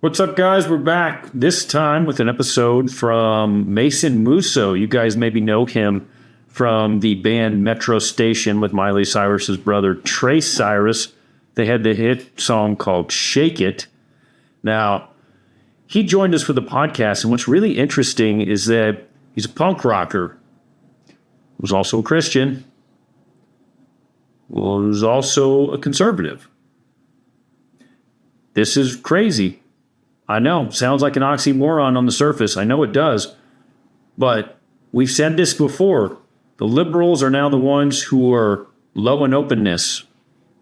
What's up, guys? We're back this time with an episode from Mason Musso. You guys maybe know him from the band Metro Station with Miley Cyrus's brother Trace Cyrus. They had the hit song called Shake It. Now, he joined us for the podcast, and what's really interesting is that he's a punk rocker, was also a Christian, was also a conservative. This is crazy. I know, sounds like an oxymoron on the surface. I know it does. But we've said this before. The liberals are now the ones who are low in openness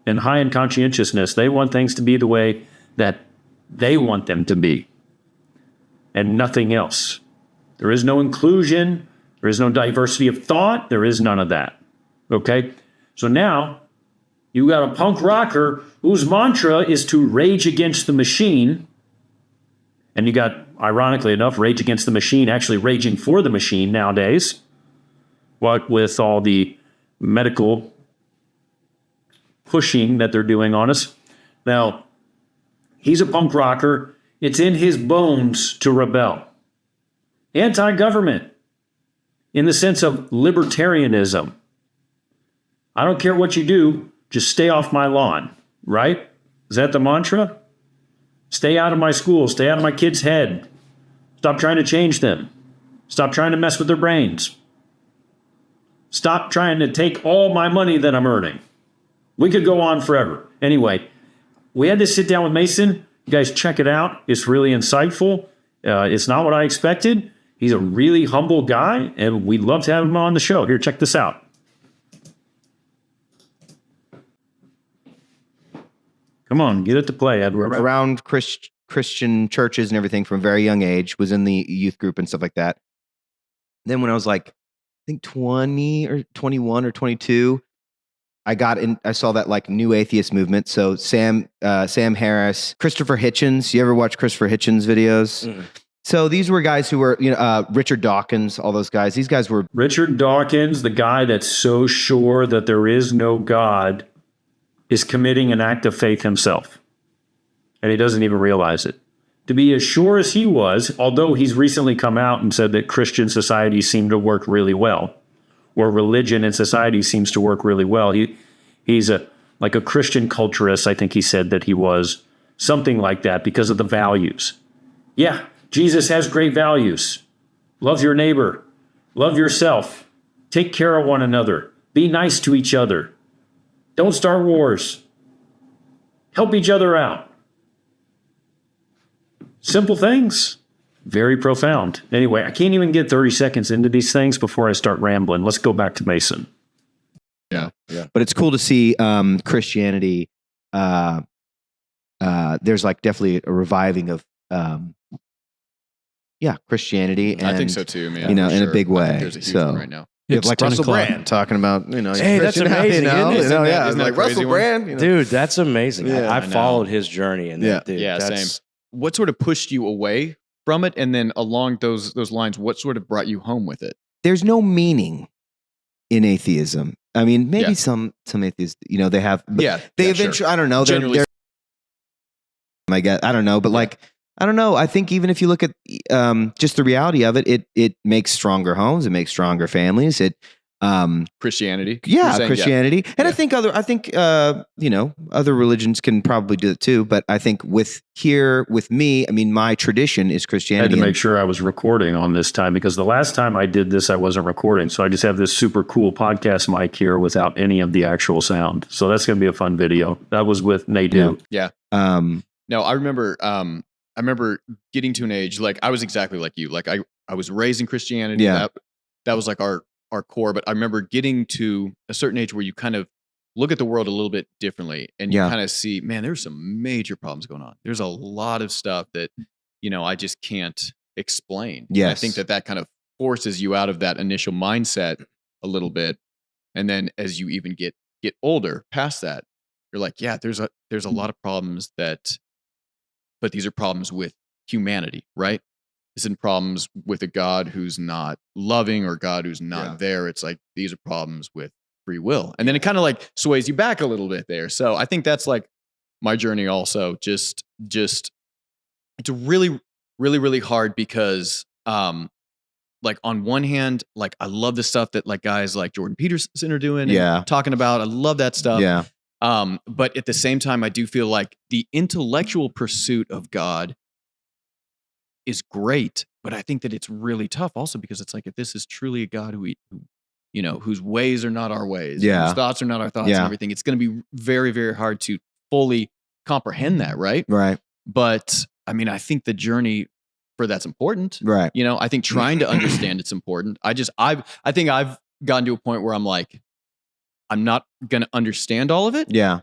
and high in conscientiousness. They want things to be the way that they want them to be, and nothing else. There is no inclusion. There is no diversity of thought. There is none of that. Okay? So now you got a punk rocker whose mantra is to rage against the machine. And you got, ironically enough, Rage Against the Machine actually raging for the machine nowadays. What with all the medical pushing that they're doing on us. Now, he's a punk rocker. It's in his bones to rebel. Anti-government, in the sense of libertarianism. I don't care what you do, just stay off my lawn, right? Is that the mantra? Stay out of my school. Stay out of my kids' head. Stop trying to change them. Stop trying to mess with their brains. Stop trying to take all my money that I'm earning. We could go on forever. Anyway, we had to sit down with Mason. You guys check it out. It's really insightful. It's not what I expected. He's a really humble guy, and we'd love to have him on the show. Here, check this out. Come on, get it to play, Edward. Around Christian churches and everything from a very young age, was in the youth group and stuff like that. Then when I was like, I think 20 or 21 or 22, I saw that like new atheist movement. So Sam Harris, Christopher Hitchens. You ever watch Christopher Hitchens videos? Mm. So these were guys who were, Richard Dawkins, all those guys. These guys were... Richard Dawkins, the guy that's so sure that there is no God, is committing an act of faith himself. And he doesn't even realize it. To be as sure as he was, although he's recently come out and said that Christian society seemed to work really well, or religion in society seems to work really well. He's like a Christian culturist, I think he said that he was, something like that, because of the values. Yeah, Jesus has great values. Love your neighbor. Love yourself. Take care of one another. Be nice to each other. Don't start wars. Help each other out. Simple things. Very profound. Anyway, I can't even get 30 seconds into these things before I start rambling. Let's go back to Mason. Yeah. But it's cool to see Christianity. There's like definitely a reviving of Christianity. And, I think so too, man. In a big way. There's a huge one right now. It's like Russell Brand talking about, hey, that's amazing. Isn't that like Russell Brand. Dude, that's amazing. Yeah, I followed his journey. And same. What sort of pushed you away from it? And then along those lines, what sort of brought you home with it? There's no meaning in atheism. I mean, maybe some atheists, they have, but they eventually, sure. I don't know. They're I guess, I don't know, but I don't know. I think even if you look at just the reality of it, it makes stronger homes. It makes stronger families. Christianity. Yeah, Christianity. And I think other religions can probably do it too. But I think with me, I mean, my tradition is Christianity. I had to make sure I was recording on this time, because the last time I did this, I wasn't recording. So I just have this super cool podcast mic here without any of the actual sound. So that's going to be a fun video. That was with Nadu. Yeah. No, I remember getting to an age, like I was exactly like you. Like I was raised in Christianity. Yeah. That was like our core. But I remember getting to a certain age where you kind of look at the world a little bit differently, and you kind of see, man, there's some major problems going on. There's a lot of stuff that, I just can't explain. Yes. And I think that kind of forces you out of that initial mindset a little bit. And then as you even get older past that, you're like, yeah, there's a lot of problems but these are problems with humanity, right? This isn't problems with a God who's not loving or God who's not there. It's like, these are problems with free will. And then it kind of like sways you back a little bit there. So I think that's like my journey also, just to it's really, really, really hard because, like on one hand, like I love the stuff that like guys like Jordan Peterson are doing and talking about. I love that stuff. Yeah. But at the same time, I do feel like the intellectual pursuit of God is great, but I think that it's really tough also because it's like, if this is truly a God who you know, whose ways are not our ways, whose thoughts are not our thoughts and everything, it's going to be very, very hard to fully comprehend that. Right. Right. But I mean, I think the journey for that's important. Right. You know, I think trying to understand it's important. I think I've gotten to a point where I'm like, I'm not going to understand all of it. Yeah.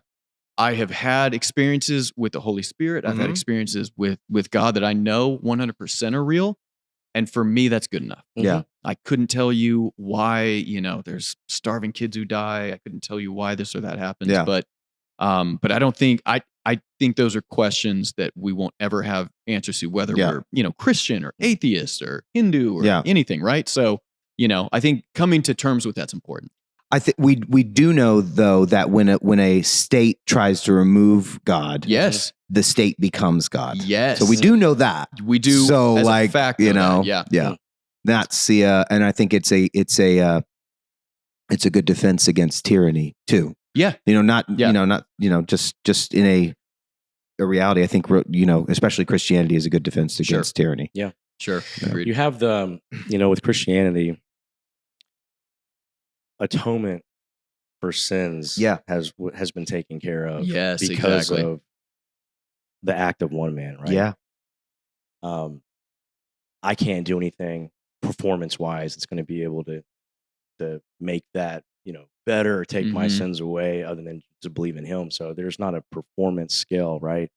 I have had experiences with the Holy Spirit. I've had experiences with God that I know 100% are real. And for me, that's good enough. Yeah. I couldn't tell you why, you know, there's starving kids who die. I couldn't tell you why this or that happens. Yeah. But I don't think, I think those are questions that we won't ever have answers to, whether we're, you know, Christian or atheist or Hindu or anything. Right. So, you know, I think coming to terms with that's important. I think we do know though that when a state tries to remove God, yes, the state becomes God. Yes. So we do know that. We do. So as like, a fact, you know, that. yeah. That's the and I think it's a good defense against tyranny too. Yeah. You know, just in a reality. I think, you know, especially Christianity is a good defense against tyranny. Yeah. Sure. Agreed. You have the, you know, with Christianity, atonement for sins has been taken care of because of the act of one man, right? Yeah. I can't do anything performance wise that's going to be able to make that, you know, better or take my sins away other than to believe in him. So there's not a performance scale, right?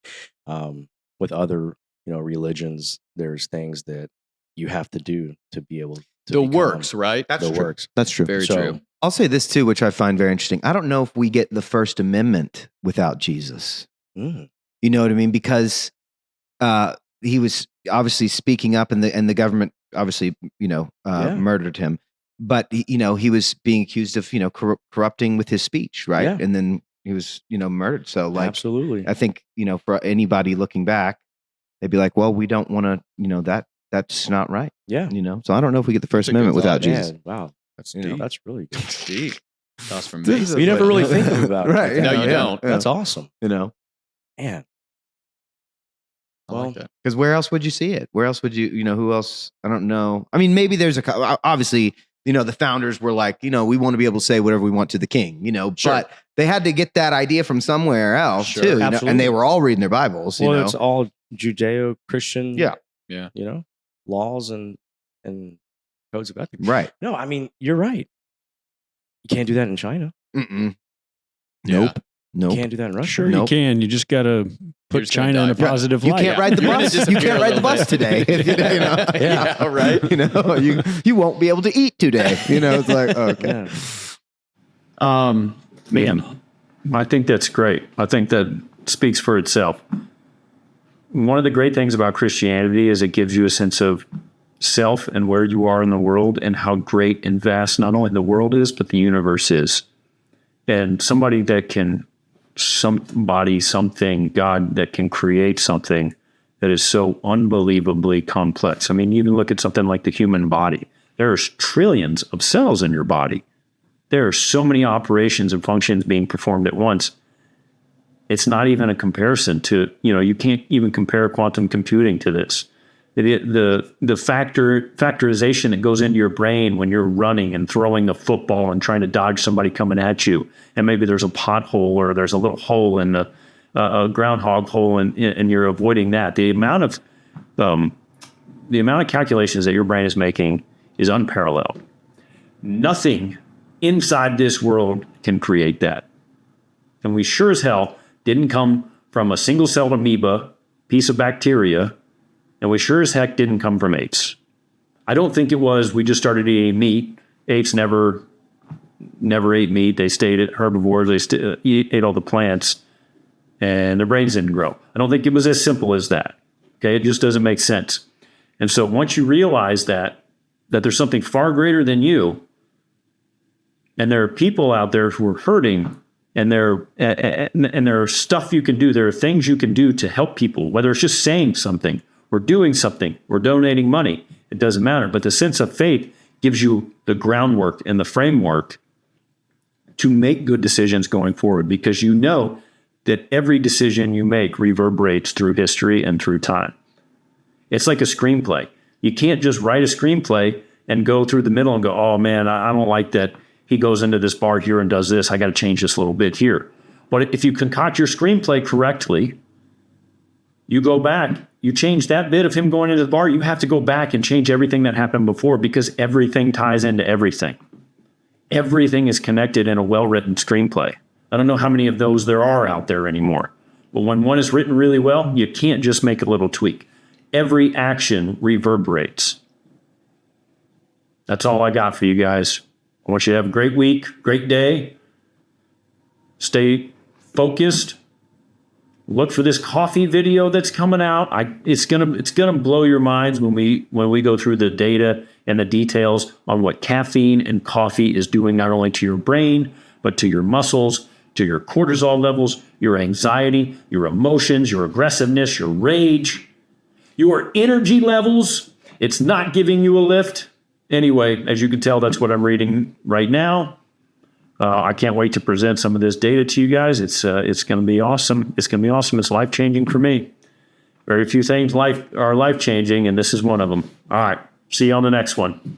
With other, you know, religions, there's things that you have to do to be able to the works, right? That's the true. works. That's true. Very true. I'll say this too, which I find very interesting. I don't know if we get the First Amendment without Jesus. Mm. You know what I mean? Because he was obviously speaking up, and the government obviously, you know, murdered him. But you know, he was being accused of, you know, corrupting with his speech, right? Yeah. And then he was, you know, murdered. So like, absolutely, I think, you know, for anybody looking back, they'd be like, well, we don't want to, you know, that's not right. Yeah. You know, so I don't know if we get the First Amendment without Jesus. Wow. That's deep. That's really good. That's deep. That's from Mason. You never really think about it. Right. No, you don't. That's awesome. You know, Man. I like that. because where else would you see it? Where else would you know, who else? I don't know. I mean, maybe there's obviously, you know, the founders were like, you know, we want to be able to say whatever we want to the king, you know, but they had to get that idea from somewhere else too. You know? And they were all reading their Bibles. You know? It's all Judeo-Christian, Yeah. you know, laws and codes of ethics. Right. No, I mean, you're right. You can't do that in China. Mm-mm. Yeah. Nope. You can't do that in Russia. Sure, you can. You just got to put just gonna China in a die. positive You light. can't ride the You're gonna bus. You disappear can't a ride the little bus today. You know? Yeah, right. You know, you won't be able to eat today. You know, it's like, okay. Yeah. Man, I think that's great. I think that speaks for itself. One of the great things about Christianity is it gives you a sense of self and where you are in the world and how great and vast not only the world is, but the universe is. And something, God that can create something that is so unbelievably complex. I mean, even look at something like the human body. There's trillions of cells in your body. There are so many operations and functions being performed at once. It's not even a comparison to, you know, you can't even compare quantum computing to this. The factorization that goes into your brain when you're running and throwing the football and trying to dodge somebody coming at you, and maybe there's a pothole or there's a little hole in a groundhog hole, and you're avoiding that. The amount of calculations that your brain is making is unparalleled. Nothing inside this world can create that, and we sure as hell didn't come from a single-celled amoeba, piece of bacteria. And we sure as heck didn't come from apes. I don't think it was we just started eating meat. Apes never ate meat. They stayed at herbivores. They ate all the plants, and their brains didn't grow. I don't think it was as simple as that. Okay, it just doesn't make sense. And so once you realize that there's something far greater than you, and there are people out there who are hurting, and there are stuff you can do. There are things you can do to help people, whether it's just saying something, we're doing something, we're donating money. It doesn't matter. But the sense of faith gives you the groundwork and the framework to make good decisions going forward, because you know that every decision you make reverberates through history and through time. It's like a screenplay. You can't just write a screenplay and go through the middle and go, oh man, I don't like that he goes into this bar here and does this. I got to change this little bit here. But if you concoct your screenplay correctly, you go back, you change that bit of him going into the bar, you have to go back and change everything that happened before, because everything ties into everything. Everything is connected in a well-written screenplay. I don't know how many of those there are out there anymore. But when one is written really well, you can't just make a little tweak. Every action reverberates. That's all I got for you guys. I want you to have a great week, great day. Stay focused. Look for this coffee video that's coming out. It's gonna blow your minds when we go through the data and the details on what caffeine and coffee is doing, not only to your brain, but to your muscles, to your cortisol levels, your anxiety, your emotions, your aggressiveness, your rage, your energy levels. It's not giving you a lift. Anyway, as you can tell, that's what I'm reading right now. I can't wait to present some of this data to you guys. It's going to be awesome. It's going to be awesome. It's life-changing for me. Very few things are life-changing, and this is one of them. All right. See you on the next one.